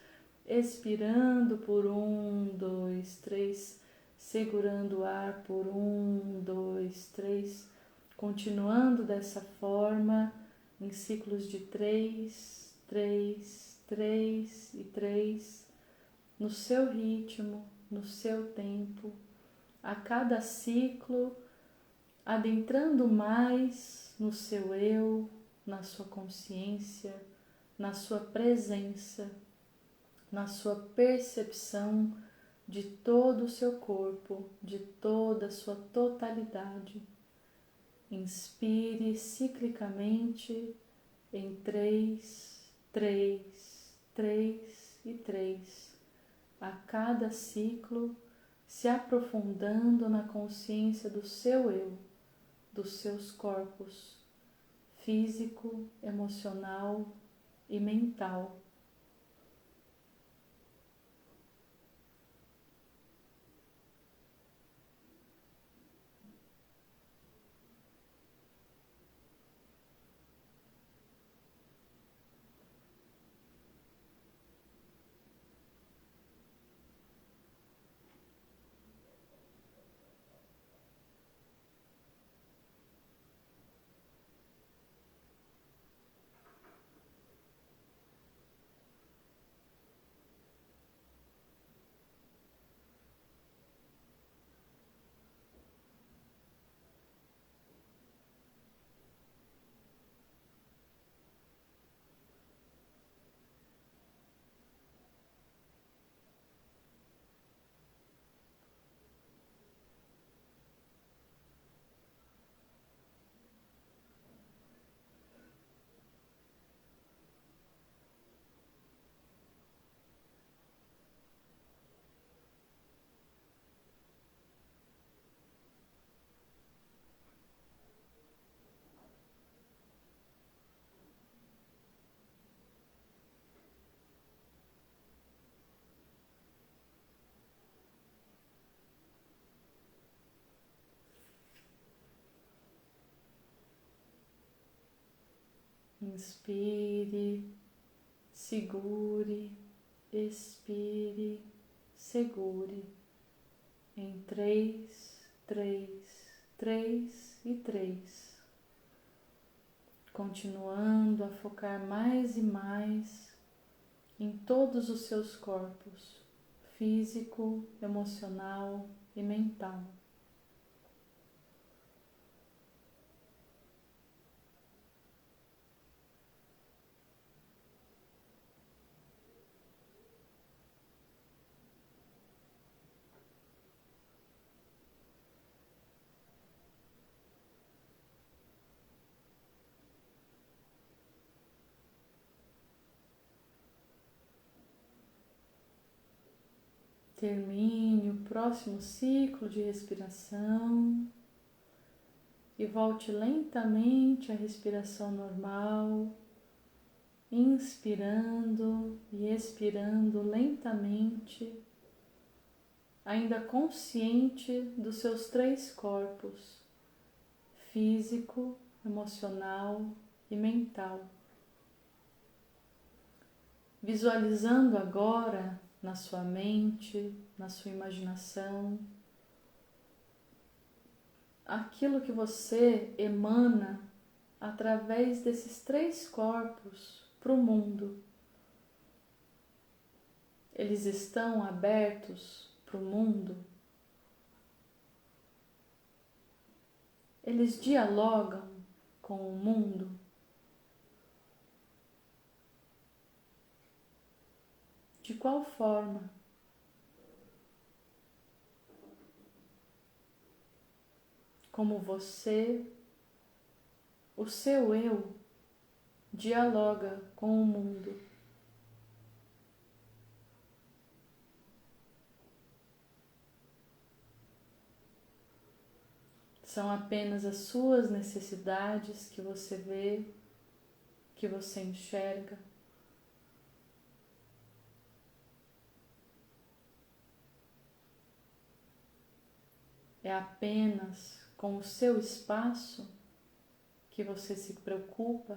expirando por 1, 2, 3, segurando o ar por 1, 2, 3, continuando dessa forma em ciclos de 3, 3, 3 e 3, no seu ritmo, no seu tempo, a cada ciclo, adentrando mais no seu eu, na sua consciência, na sua presença, na sua percepção de todo o seu corpo, de toda a sua totalidade. Inspire ciclicamente em 3, 3, 3 e 3, a cada ciclo se aprofundando na consciência do seu eu, dos seus corpos físico, emocional e mental. Inspire, segure, expire, segure. Em 3, 3, 3 e 3. Continuando a focar mais e mais em todos os seus corpos, físico, emocional e mental. Termine o próximo ciclo de respiração e volte lentamente à respiração normal, inspirando e expirando lentamente, ainda consciente dos seus 3 corpos, físico, emocional e mental. Visualizando agora na sua mente, na sua imaginação, aquilo que você emana através desses 3 corpos para o mundo. Eles estão abertos para o mundo? Eles dialogam com o mundo? De qual forma? Como você, o seu eu, dialoga com o mundo? São apenas as suas necessidades que você vê, que você enxerga? É apenas com o seu espaço que você se preocupa?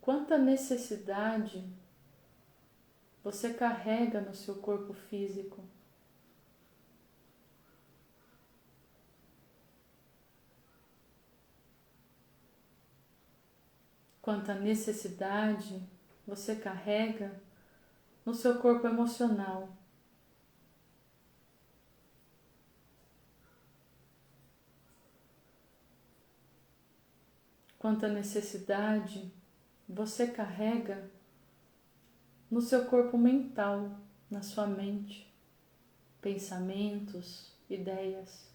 Quanta necessidade você carrega no seu corpo físico? Quanta necessidade você carrega no seu corpo emocional? Quanta necessidade você carrega no seu corpo mental, na sua mente, pensamentos, ideias?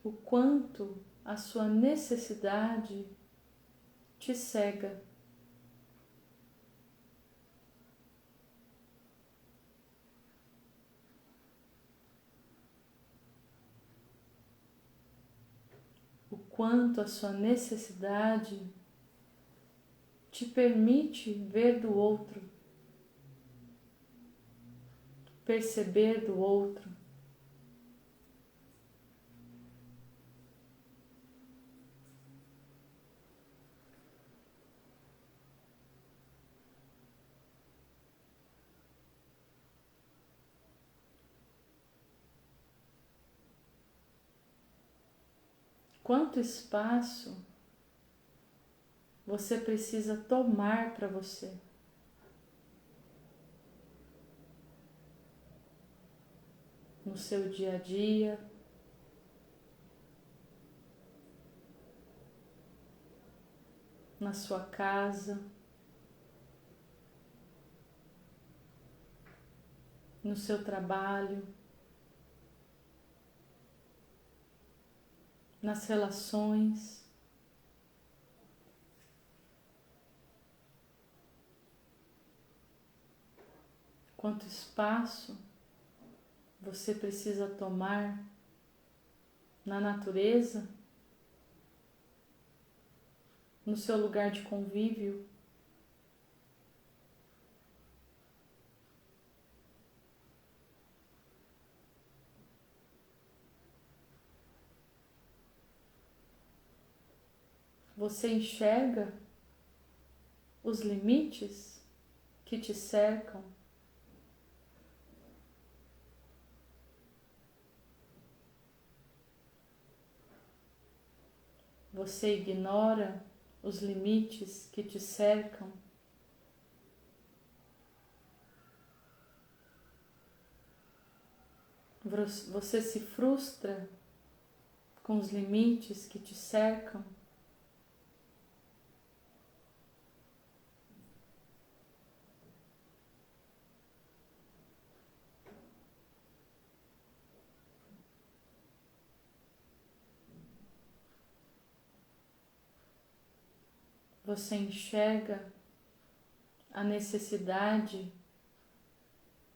O quanto a sua necessidade te cega. O quanto a sua necessidade te permite ver do outro, perceber do outro. Quanto espaço você precisa tomar para você? No seu dia a dia, na sua casa, no seu trabalho, nas relações. Quanto espaço você precisa tomar na natureza, no seu lugar de convívio. Você enxerga os limites que te cercam? Você ignora os limites que te cercam? Você se frustra com os limites que te cercam? Você enxerga a necessidade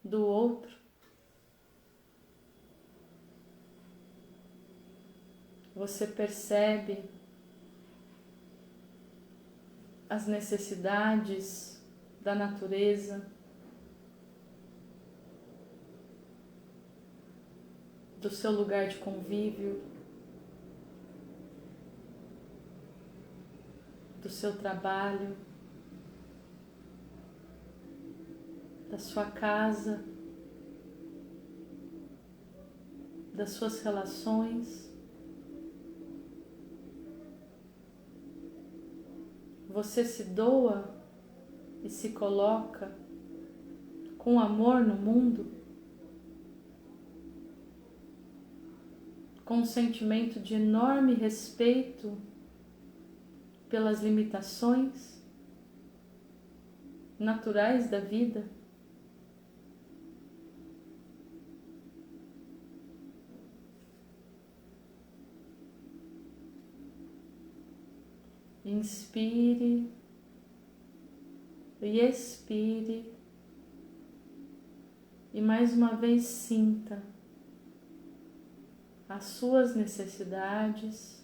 do outro? Você percebe as necessidades da natureza, do seu lugar de convívio, do seu trabalho, da sua casa, das suas relações? Você se doa e se coloca com amor no mundo, com um sentimento de enorme respeito pelas limitações naturais da vida? Inspire e expire, e mais uma vez sinta as suas necessidades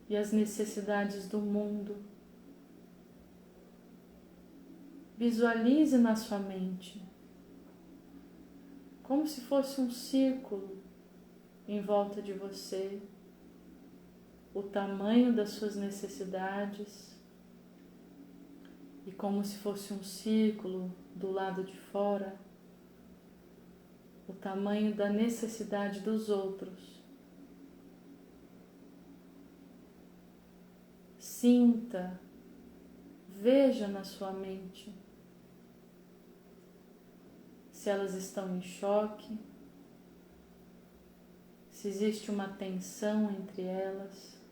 e as necessidades do mundo. Visualize na sua mente como se fosse um círculo em volta de você, o tamanho das suas necessidades, e como se fosse um círculo do lado de fora, o tamanho da necessidade dos outros. Sinta, veja na sua mente se elas estão em choque, se existe uma tensão entre elas,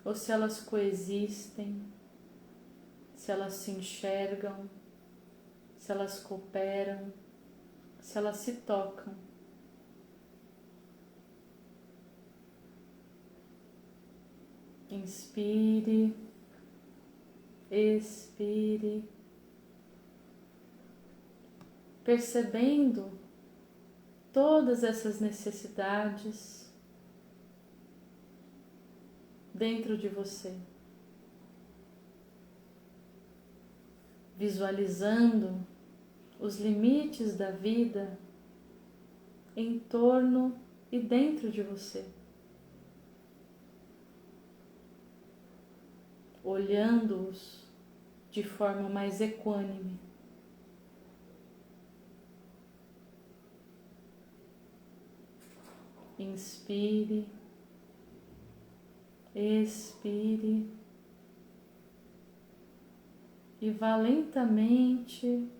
ou se elas coexistem, se elas se enxergam, se elas cooperam, se elas se tocam. Inspire, expire, percebendo todas essas necessidades dentro de você, visualizando os limites da vida em torno e dentro de você, olhando-os de forma mais equânime. Inspire, expire e vá lentamente,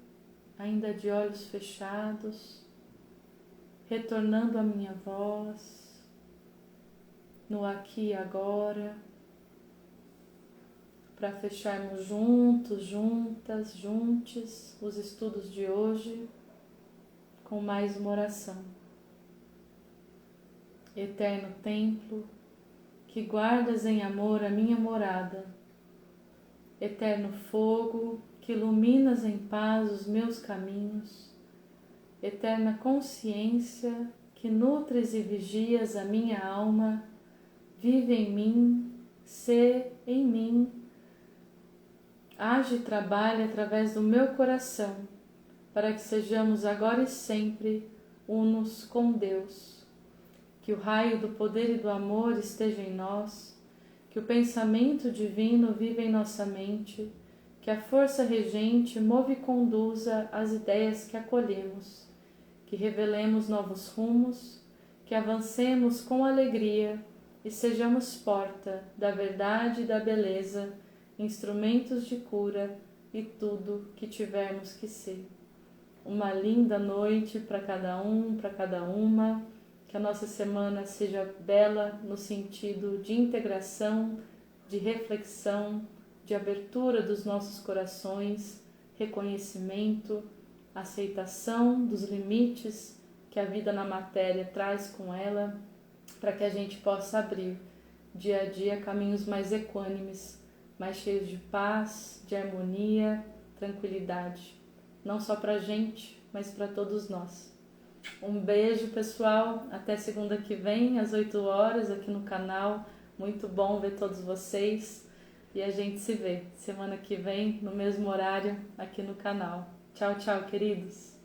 ainda de olhos fechados, retornando à minha voz, no aqui e agora, para fecharmos juntos, juntas, juntes os estudos de hoje com mais uma oração. Eterno templo, que guardas em amor a minha morada, eterno fogo, que iluminas em paz os meus caminhos, eterna consciência que nutres e vigias a minha alma, vive em mim, sê em mim, age e trabalha através do meu coração, para que sejamos agora e sempre unos com Deus. Que o raio do poder e do amor esteja em nós, que o pensamento divino viva em nossa mente, que a força regente move e conduza as ideias que acolhemos, que revelemos novos rumos, que avancemos com alegria e sejamos porta da verdade e da beleza, instrumentos de cura e tudo que tivermos que ser. Uma linda noite para cada um, para cada uma, que a nossa semana seja bela no sentido de integração, de reflexão, de abertura dos nossos corações, reconhecimento, aceitação dos limites que a vida na matéria traz com ela, para que a gente possa abrir dia a dia caminhos mais equânimes, mais cheios de paz, de harmonia, tranquilidade, não só para a gente, mas para todos nós. Um beijo, pessoal, até segunda que vem, às 8 horas, aqui no canal. Muito bom ver todos vocês e a gente se vê semana que vem, no mesmo horário, aqui no canal. Tchau, tchau, queridos!